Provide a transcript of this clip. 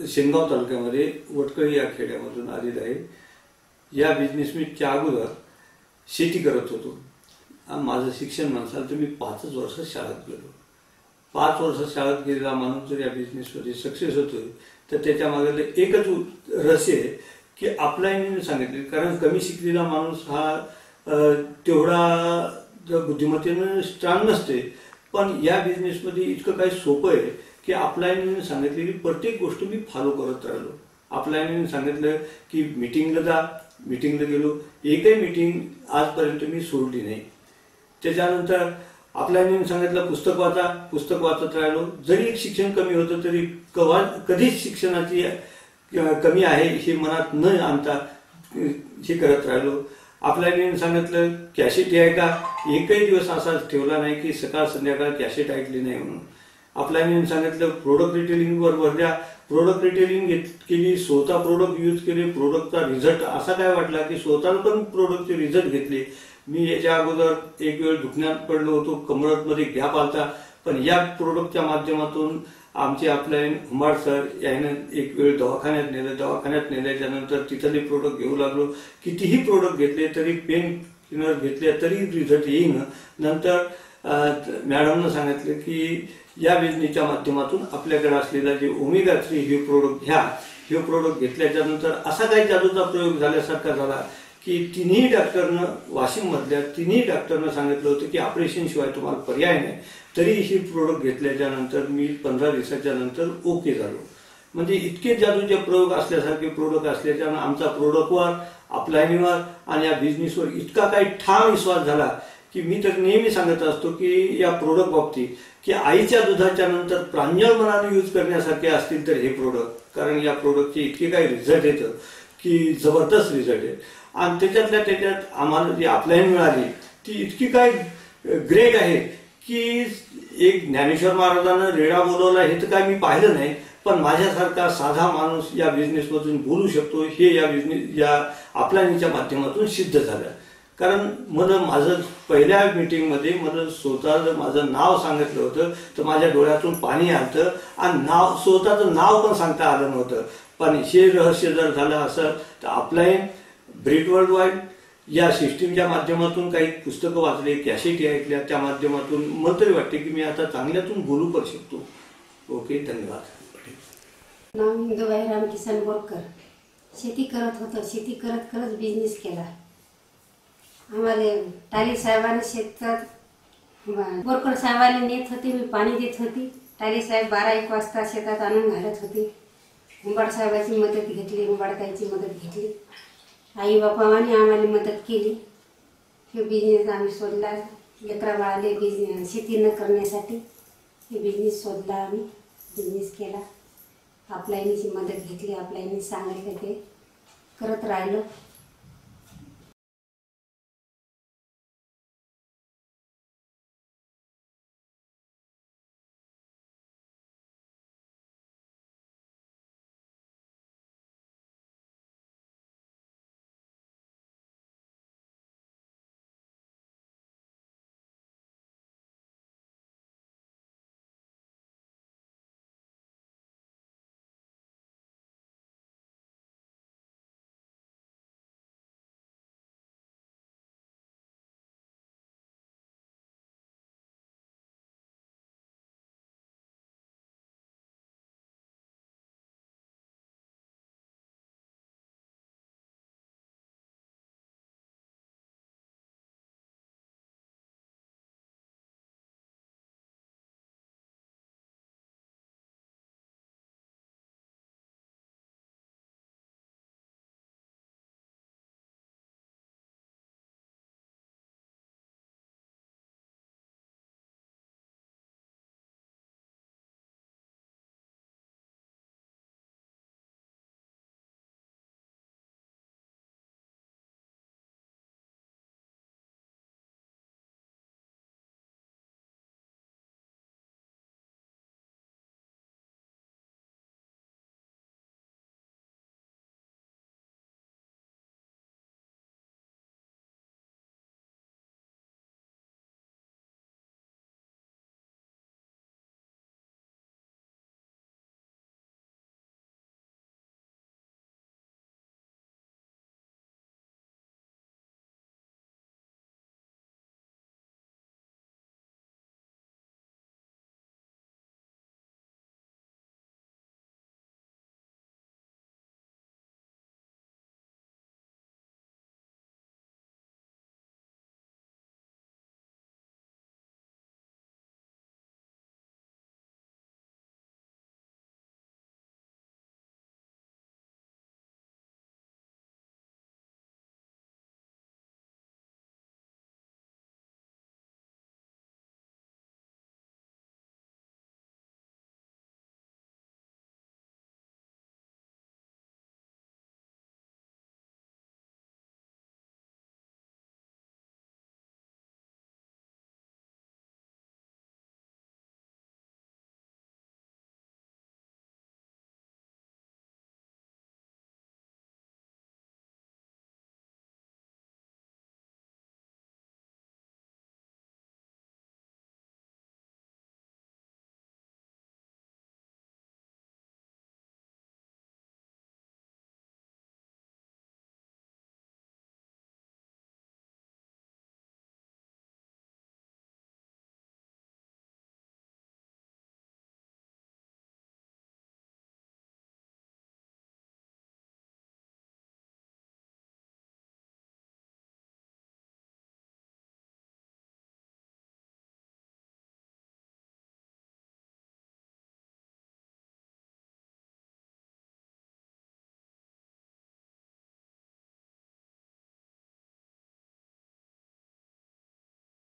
शेनगाव तालुक्यामध्ये वटकळी या खेड्यामधून आलेला आहे। या बिझनेस मी त्या अगोदर शेती करत होतो। माझं शिक्षण म्हणसाल तर मी 5 वर्ष शाळेत गेलो। 5 वर्ष शाळेत गेलेला माणूस जर या बिझनेसमध्ये सक्सेस होतोय तर त्याच्या मागे एकच रहस्य आहे की अपलाईनने सांगितले। कारण कमी शिकलेला माणूस हा तेवढा बुद्धिमत्तेने स्ट्रॉंग नसते, पण या बिझनेसमध्ये इतकं काही सोपं आहे की अपलाईनने सांगितलेली प्रत्येक गोष्ट मी फॉलो करत राहिलो। अपलाईनने सांगितलं की मीटिंगला जा, मीटिंगला गेलो, एकही मीटिंग आजपर्यंत मी सोडली नाही। त्याच्यानंतर अपलाईनने सांगितलं पुस्तक वाचा, पुस्तक वाचत राहिलो। जरी शिक्षण कमी होतं तरी कधीच शिक्षणाची कमी आहे हे मनात न आणता हे करत राहिलो। अपलाईनने सांगितलं कॅसेट आहे का, एकही दिवस असा ठेवला नाही की सकाळ संध्याकाळ कॅसेट ऐकली नाही म्हणून। अपलाईनने सांगितलं प्रोडक्ट रिटेलिंगवर भर द्या, प्रोडक्ट रिटेलिंग केली, स्वतः प्रोडक्ट यूज केले, प्रोडक्टचा रिझल्ट असा काय वाटला की स्वतःला पण प्रोडक्टचे रिझल्ट घेतले। मी याच्या अगोदर एक वेळ दुखण्यात पडलो होतो, कमरमध्ये गॅप आलता, पण या प्रोडक्टच्या माध्यमातून आमचे अपलाईन हुंबाड सर याने एक वेळ दवाखान्यात नेलं। दवाखान्यात नेल्याच्यानंतर तिथले प्रोडक्ट घेऊ लागलो। कितीही प्रोडक्ट घेतले तरी, पेन किलर घेतले तरी रिझल्ट येईन। नंतर मॅडमनं सांगितलं की या बिझनेसच्या माध्यमातून आपल्याकडे असलेला जे ओमेगा 3 हे प्रोडक्ट घ्या। हे प्रोडक्ट घेतल्याच्यानंतर असा काही जादूचा प्रयोग झाल्यासारखा झाला की तिन्ही डॉक्टरनं, वाशिममधल्या तिन्ही डॉक्टरनं सांगितलं होतं की ऑपरेशन शिवाय तुम्हाला पर्याय नाही। तरी ही प्रोडक्ट घेतल्याच्यानंतर मी 15 दिवसाच्या नंतर ओके झालो। म्हणजे इतके जादूचे प्रयोग असल्यासारखे प्रोडक्ट असल्याच्यानं आमचा प्रोडक्टवर, अपलाईनवर आणि या बिझनेसवर इतका काही ठाम विश्वास झाला की मी तर नेहमी सांगत असतो की या प्रोडक्ट बाबतीत की आईच्या दुधाच्या नंतर प्रांजळ मनाने यूज करण्यासारखे असतील तर हे प्रोडक्ट, कारण या प्रोडक्टचे इतके काही रिझल्ट येतं की जबरदस्त रिझल्ट आहे। आणि त्याच्यात आम्हाला जी अपलाईन मिळाली ती इतकी काय ग्रेट आहे की एक ज्ञानेश्वर महाराजांना रेडा बोलवला हे तर काय मी पाहिलं नाही, पण माझ्यासारखा साधा माणूस या बिझनेसमधून बोलू शकतो हे या अपलाईनच्या माध्यमातून सिद्ध झालं। कारण मला माझं पहिल्या मीटिंगमध्ये मला स्वतःचं माझं नाव सांगितलं होतं तर माझ्या डोळ्यातून पाणी आलं आणि स्वतःचं नाव पण सांगता आलं नव्हतं। पण हे रहस्य जर झालं असं तर अपलाईन ब्रीड वर्ल्ड वाईड या सिस्टीमच्या माध्यमातून काही पुस्तकं वाचले, कॅसेटी ऐकल्या, त्या माध्यमातून मला तरी वाटते की मी आता चांगल्यातून बोलू पण शकतो। ओके, धन्यवाद। नाव इंदुबाई रामकिसन बोरकर। शेती करत होतो, शेती करत करत बिझनेस केला। आम्हाला टाली साहेबांनी शेतात बोरकर साहेबांनी नेत होते, मी पाणी देत होती। टाली साहेब 12-1 वाजता शेतात आणून घालत होते। हुंबाड साहेबाची मदत घेतली, हुंबाडताईची मदत घेतली, आई बापावानी आम्हाला मदत केली। हे बिझनेस आम्ही शोधला, लेकरा बाळाले बिझनेस शेती न करण्यासाठी हे बिझनेस शोधला। आम्ही बिझनेस केला, अपलाईनीची मदत घेतली, अपलाईनी सांगितलं ते करत राहिलो।